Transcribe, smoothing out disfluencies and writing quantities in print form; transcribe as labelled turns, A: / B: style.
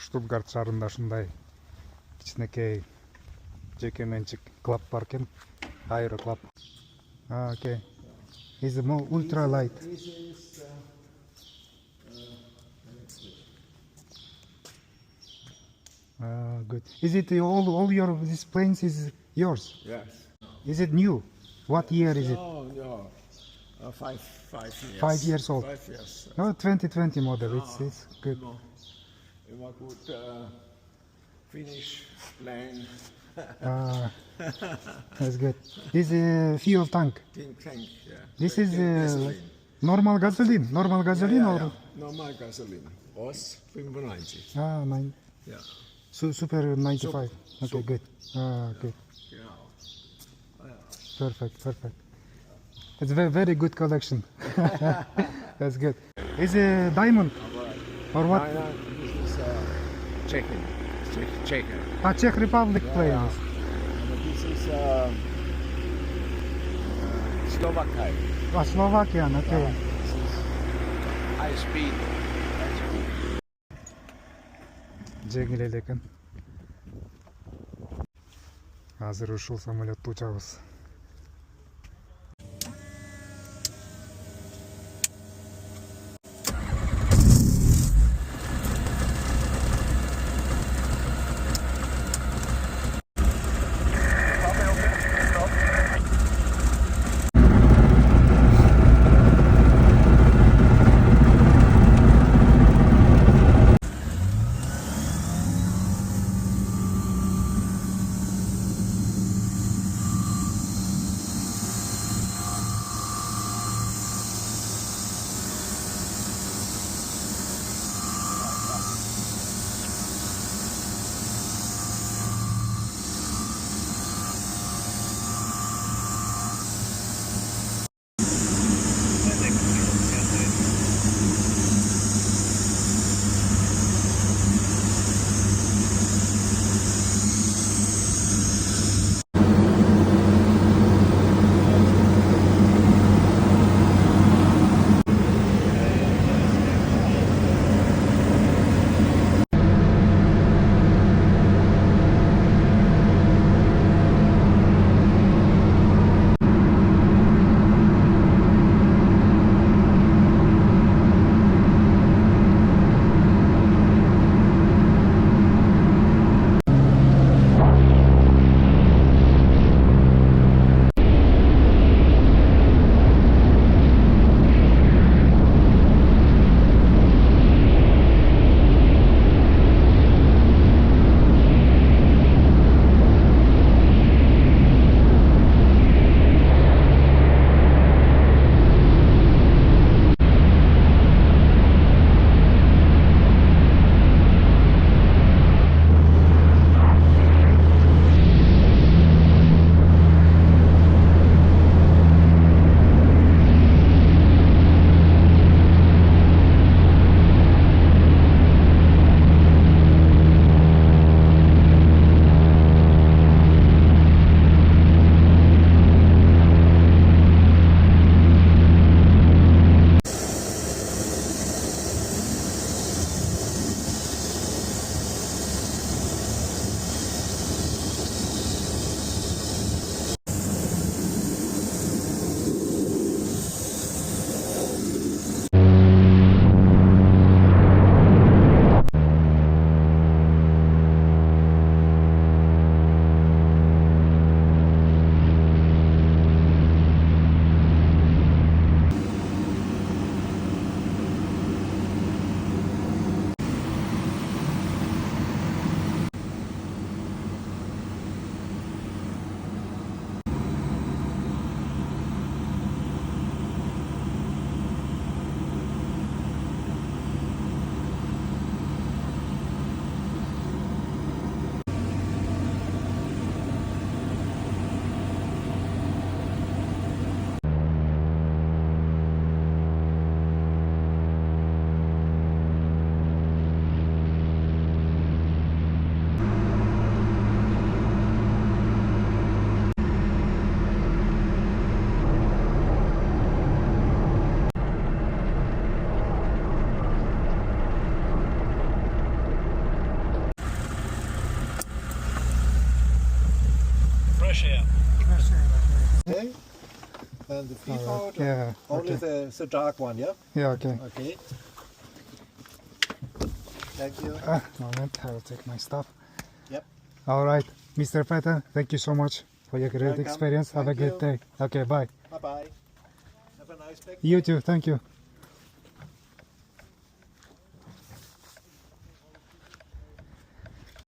A: Штутгарт шаарында ушундай кичинекей жеке менчик клуб бар экен. Aero Club. Okay. Is it more ultra light?
B: This is
A: Good. Is it all your these planes is yours?
B: yes.
A: Is it new? What year is it?
B: No. 5 years.
A: 5 years old.
B: 5 years.
A: No, 2020 model. It's good.
B: No. Immer gut Finnish plane.
A: That's good. This is fuel tank.
B: Tank, yeah.
A: This is
B: gasoline.
A: normal gasoline. Normal gasoline or
B: Normal gasoline. Ross 95.
A: nine.
B: Ja.
A: Super 95. Okay,
B: Super.
A: good. Good.
B: Genau.
A: Perfect. It's very good collection. That's good. Is it diamond or what?
B: Nein, this is Czech.
A: Czech Republic planes.
B: Aber this is Slovakia.
A: Slovakian. Okay.
B: This is high speed.
A: Жеңил эле экен. Азыр ушул самолетти учабыз.
C: And the
A: All
C: FIFA,
A: right. Yeah.
C: only
A: Okay.
C: the dark one, yeah?
A: Yeah. Okay.
C: Okay. Thank you.
A: Moment. I will take my stuff.
C: Yep.
A: All right, Mr. Patton. Thank you so much for your great
C: Welcome.
A: experience. Have a
C: Thank
A: good
C: you.
A: day. Okay. Bye.
C: Bye bye. Have a nice day.
A: You too. Thank you.